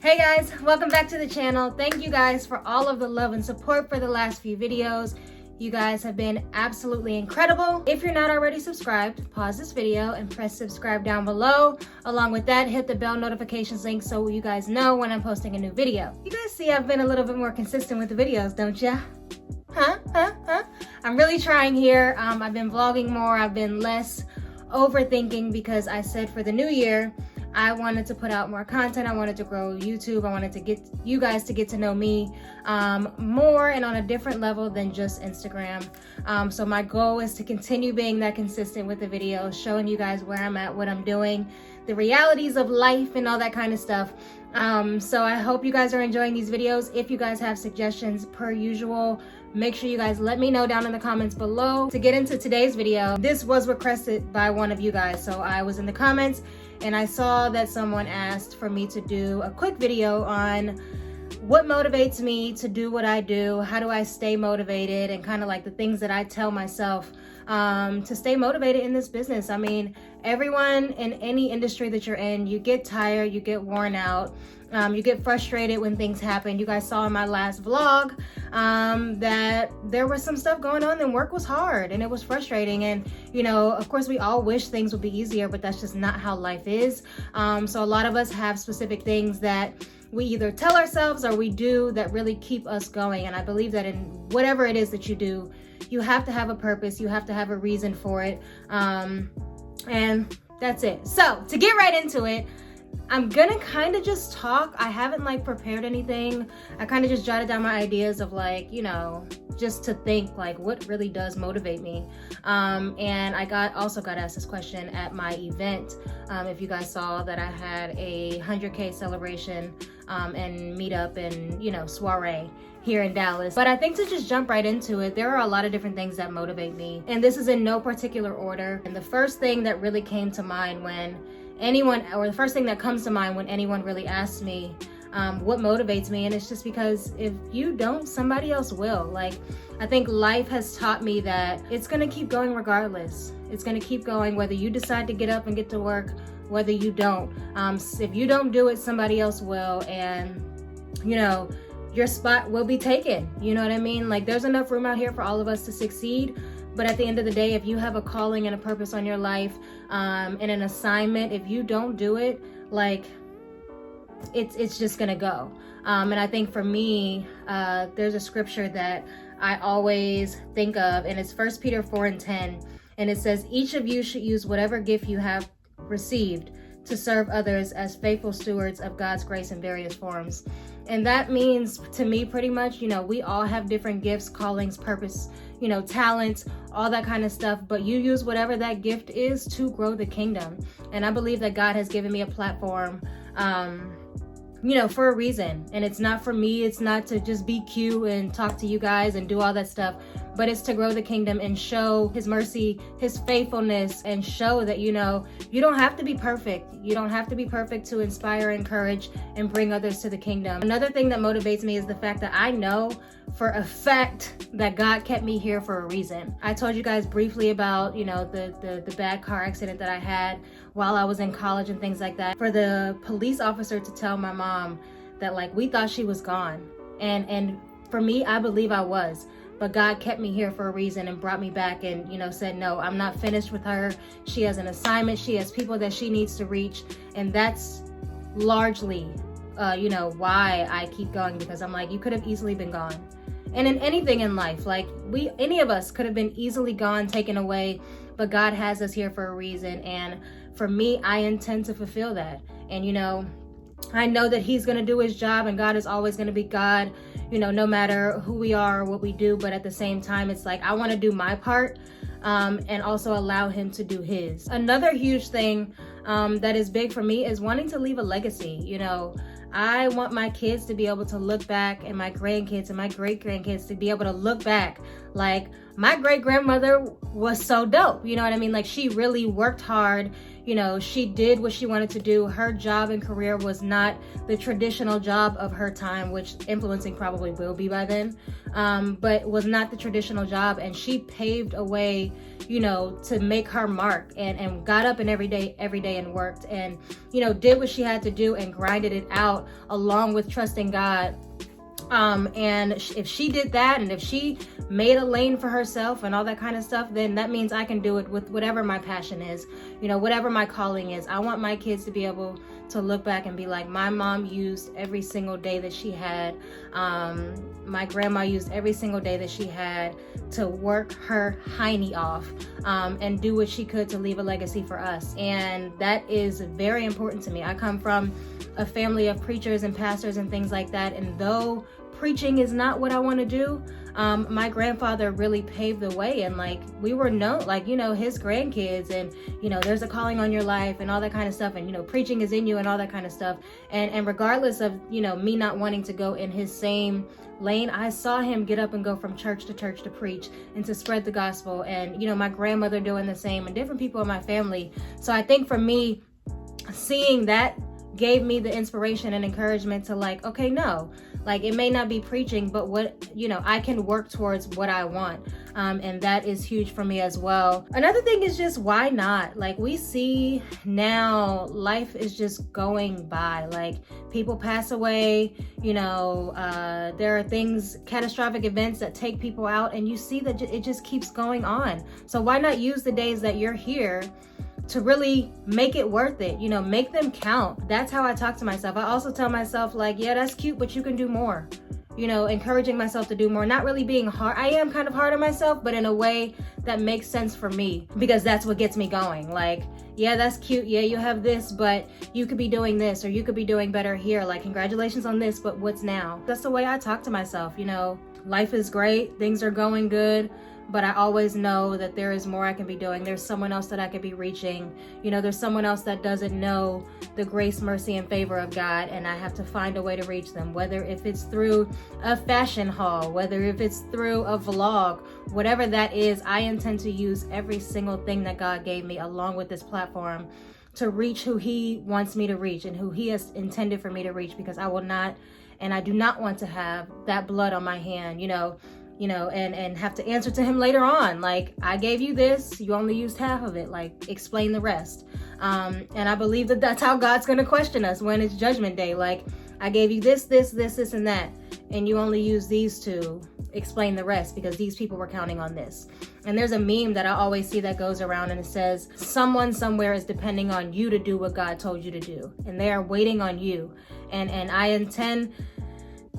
Hey guys, welcome back to the channel. Thank you guys for all of the love and support for the last few videos. You guys have been absolutely incredible. If you're not already subscribed, pause this video and press subscribe down below. Along with that, hit the bell notifications link so you guys know when I'm posting a new video. You guys see I've been a little bit more consistent with the videos, don't ya? Huh? I'm really trying here. I've been vlogging more. I've been less overthinking because I said for the new year, I wanted to put out more content. I wanted to grow YouTube. I wanted to get you guys to get to know me more and on a different level than just Instagram. So my goal is to continue being that consistent with the videos, showing you guys where I'm at, what I'm doing, the realities of life and all that kind of stuff. So I hope you guys are enjoying these videos. If you guys have suggestions, per usual, make sure you guys let me know down in the comments below. To get into today's video, this was requested by one of you guys. So I was in the comments and I saw that someone asked for me to do a quick video on what motivates me to do what I do, how do I stay motivated, and kind of like the things that I tell myself to stay motivated in this business. I mean, everyone in any industry that you're in, you get tired, you get worn out, you get frustrated when things happen. You guys saw in my last vlog that there was some stuff going on and work was hard and it was frustrating. And, you know, of course we all wish things would be easier, but that's just not how life is. So a lot of us have specific things that we either tell ourselves or we do that really keep us going. And I believe that in whatever it is that you do, you have to have a purpose, you have to have a reason for it. And that's it. So to get right into it, I'm gonna kind of just talk. I haven't like prepared anything. I kind of just jotted down my ideas of like, you know, just to think like what really does motivate me. And I also got asked this question at my event. If you guys saw that I had a 100K celebration and meetup and, you know, soiree here in Dallas. But I think to just jump right into it, there are a lot of different things that motivate me. And this is in no particular order. And the first thing that really came to mind when the first thing that comes to mind when anyone really asks me what motivates me, and it's just because if you don't, somebody else will. Like, I think life has taught me that it's gonna keep going regardless. It's gonna keep going whether you decide to get up and get to work, whether you don't. If you don't do it, somebody else will, and you know, your spot will be taken. You know what I mean? Like, there's enough room out here for all of us to succeed. But at the end of the day, if you have a calling and a purpose on your life and an assignment, if you don't do it, like, it's just gonna go. And I think for me, there's a scripture that I always think of, and it's 1 Peter 4:10. And it says, each of you should use whatever gift you have received to serve others as faithful stewards of God's grace in various forms. And that means to me pretty much, you know, we all have different gifts, callings, purpose, you know, talents, all that kind of stuff, but you use whatever that gift is to grow the kingdom. And I believe that God has given me a platform, you know, for a reason. And it's not for me, it's not to just be cute and talk to you guys and do all that stuff, but it's to grow the kingdom and show his mercy, his faithfulness, and show that, you know, you don't have to be perfect. You don't have to be perfect to inspire, encourage, and bring others to the kingdom. Another thing that motivates me is the fact that I know for a fact that God kept me here for a reason. I told you guys briefly about, you know, the bad car accident that I had while I was in college and things like that. For the police officer to tell my mom that, like, we thought she was gone. And for me, I believe I was. But God kept me here for a reason and brought me back and, you know, said, no, I'm not finished with her. She has an assignment. She has people that she needs to reach. And that's largely, you know, why I keep going, because I'm like, you could have easily been gone. And in anything in life, like any of us could have been easily gone, taken away, but God has us here for a reason. And for me, I intend to fulfill that. And, you know, I know that he's going to do his job, and God is always going to be God, you know, no matter who we are or what we do. But at the same time, it's like, I want to do my part and also allow him to do his. Another huge thing that is big for me is wanting to leave a legacy. You know, I want my kids to be able to look back, and my grandkids and my great-grandkids to be able to look back like, my great-grandmother was so dope. You know what I mean? Like, she really worked hard. you know, she did what she wanted to do. Her job and career was not the traditional job of her time, which influencing probably will be by then, but was not the traditional job. And she paved a way, you know, to make her mark, and got up and every day and worked, and, you know, did what she had to do and grinded it out along with trusting God. And if she did that, and if she made a lane for herself and all that kind of stuff, then that means I can do it with whatever my passion is, you know, whatever my calling is. I want my kids to be able to look back and be like, my mom used every single day that she had, my grandma used every single day that she had to work her hiney off, and do what she could to leave a legacy for us. And that is very important to me. I come from a family of preachers and pastors and things like that, and though preaching is not what I want to do, my grandfather really paved the way, and like we were known, like, you know, his grandkids, and, you know, there's a calling on your life and all that kind of stuff, and, you know, preaching is in you and all that kind of stuff. And regardless of, you know, me not wanting to go in his same lane, I saw him get up and go from church to church to preach and to spread the gospel, and, you know, my grandmother doing the same, and different people in my family. So I think for me, seeing that gave me the inspiration and encouragement to like, okay, no, like it may not be preaching, but what, you know, I can work towards what I want. And that is huge for me as well. Another thing is just, why not? Like, we see now life is just going by, like people pass away, you know, there are things, catastrophic events that take people out, and you see that it just keeps going on. So why not use the days that you're here to really make it worth it, you know, make them count. That's how I talk to myself. I also tell myself, like, yeah, that's cute, but you can do more. You know, encouraging myself to do more, not really being hard. I am kind of hard on myself, but in a way that makes sense for me, because that's what gets me going. Like, yeah, that's cute. Yeah, you have this, but you could be doing this, or you could be doing better here. Like, congratulations on this, but what's now? That's the way I talk to myself. You know, life is great. Things are going good. But I always know that there is more I can be doing. There's someone else that I could be reaching. You know, there's someone else that doesn't know the grace, mercy, and favor of God, and I have to find a way to reach them, whether if it's through a fashion haul, whether if it's through a vlog, whatever that is. I intend to use every single thing that God gave me along with this platform to reach who He wants me to reach and who He has intended for me to reach, because I will not, and I do not want to have that blood on my hand, you know, and have to answer to Him later on. Like, I gave you this, you only used half of it, like, explain the rest. And I believe that that's how God's going to question us when it's judgment day. Like, I gave you this, and that, and you only used these to explain the rest because these people were counting on this. And there's a meme that I always see that goes around, and it says, someone somewhere is depending on you to do what God told you to do, and they are waiting on you. And I intend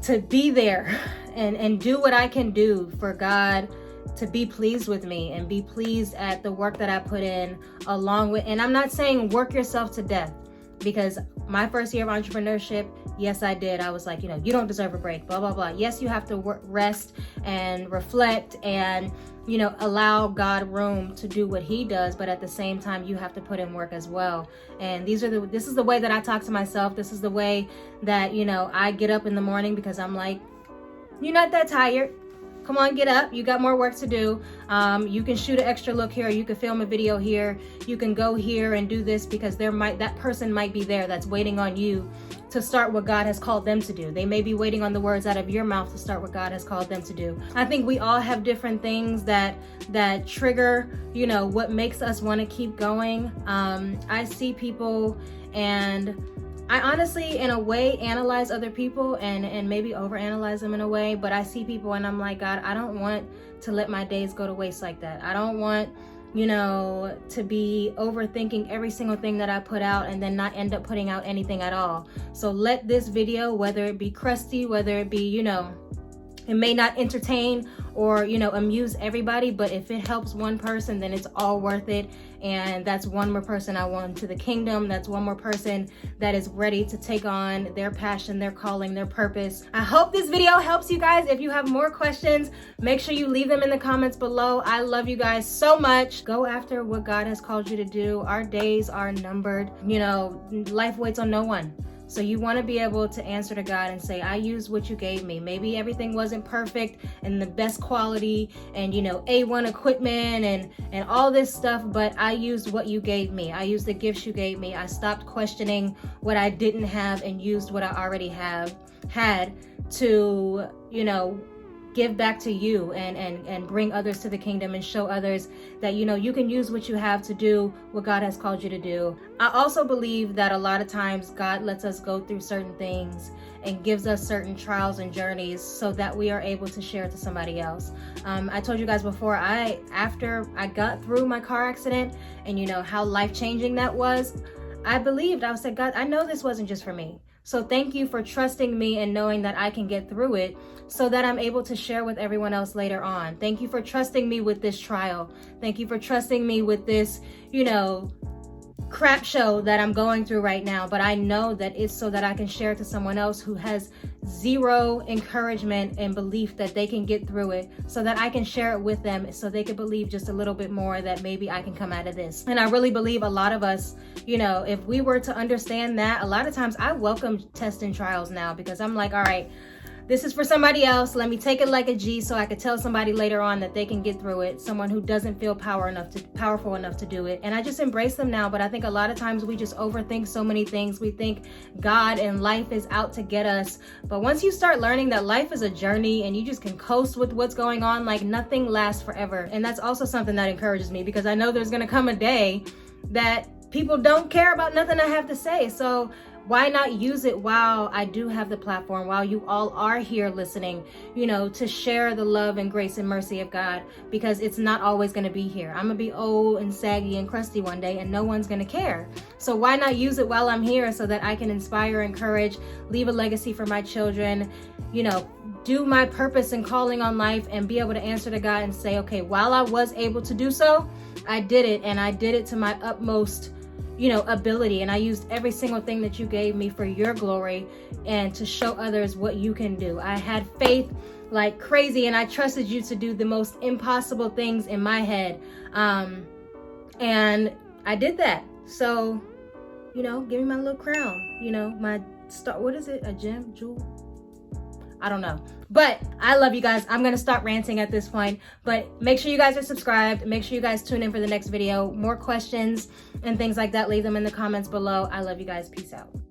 to be there and do what I can do for God to be pleased with me and be pleased at the work that I put in, along with, and I'm not saying work yourself to death, because my first year of entrepreneurship, yes, I did. I was like, you know, you don't deserve a break, blah, blah, blah. Yes, you have to rest and reflect and, you know, allow God room to do what He does. But at the same time, you have to put in work as well. And this is the way that I talk to myself. This is the way that, you know, I get up in the morning, because I'm like, you're not that tired. Come on, get up. You got more work to do. You can shoot an extra look here. You can film a video here. You can go here and do this, because that person might be there that's waiting on you to start what God has called them to do. They may be waiting on the words out of your mouth to start what God has called them to do. I think we all have different things that trigger, you know, what makes us want to keep going. I see people, and I honestly, in a way, analyze other people and maybe overanalyze them in a way, but I see people and I'm like, God, I don't want to let my days go to waste like that. I don't want, you know, to be overthinking every single thing that I put out and then not end up putting out anything at all. So let this video, whether it be crusty, whether it be, you know, it may not entertain or, you know, amuse everybody, but if it helps one person, then it's all worth it. And that's one more person I want into the kingdom. That's one more person that is ready to take on their passion, their calling, their purpose. I hope this video helps you guys. If you have more questions, make sure you leave them in the comments below. I love you guys so much. Go after what God has called you to do. Our days are numbered. You know, life waits on no one. So you want to be able to answer to God and say, I used what you gave me. Maybe everything wasn't perfect and the best quality and, you know, A1 equipment and all this stuff, but I used what you gave me. I used the gifts you gave me. I stopped questioning what I didn't have and used what I already had to, you know, give back to you and bring others to the kingdom and show others that, you know, you can use what you have to do what God has called you to do. I also believe that a lot of times God lets us go through certain things and gives us certain trials and journeys so that we are able to share it to somebody else. I told you guys before, after I got through my car accident and, you know, how life-changing that was, I said, God, I know this wasn't just for me. So thank you for trusting me and knowing that I can get through it so that I'm able to share with everyone else later on. Thank you for trusting me with this trial. Thank you for trusting me with this, you know, crap show that I'm going through right now. But I know that it's so that I can share it to someone else who has zero encouragement and belief that they can get through it, so that I can share it with them so they can believe just a little bit more that maybe I can come out of this. And I really believe a lot of us, you know, if we were to understand that, a lot of times I welcome tests and trials now, because I'm like, all right, this is for somebody else. Let me take it like a G so I could tell somebody later on that they can get through it. Someone who doesn't feel powerful enough to do it. And I just embrace them now. But I think a lot of times we just overthink so many things. We think God and life is out to get us. But once you start learning that life is a journey and you just can coast with what's going on, like nothing lasts forever. And that's also something that encourages me, because I know there's going to come a day that people don't care about nothing I have to say. So why not use it while I do have the platform, while you all are here listening, you know, to share the love and grace and mercy of God, because it's not always going to be here. I'm going to be old and saggy and crusty one day and no one's going to care. So why not use it while I'm here so that I can inspire, encourage, leave a legacy for my children, you know, do my purpose and calling on life and be able to answer to God and say, okay, while I was able to do so, I did it, and I did it to my utmost, you know, ability, and I used every single thing that you gave me for your glory and to show others what you can do. I had faith like crazy, and I trusted you to do the most impossible things in my head, and I did that. So, you know, give me my little crown, you know, my star. What is it? A gem, jewel? I don't know. But I love you guys. I'm going to stop ranting at this point. But make sure you guys are subscribed. Make sure you guys tune in for the next video. More questions and things like that, leave them in the comments below. I love you guys. Peace out.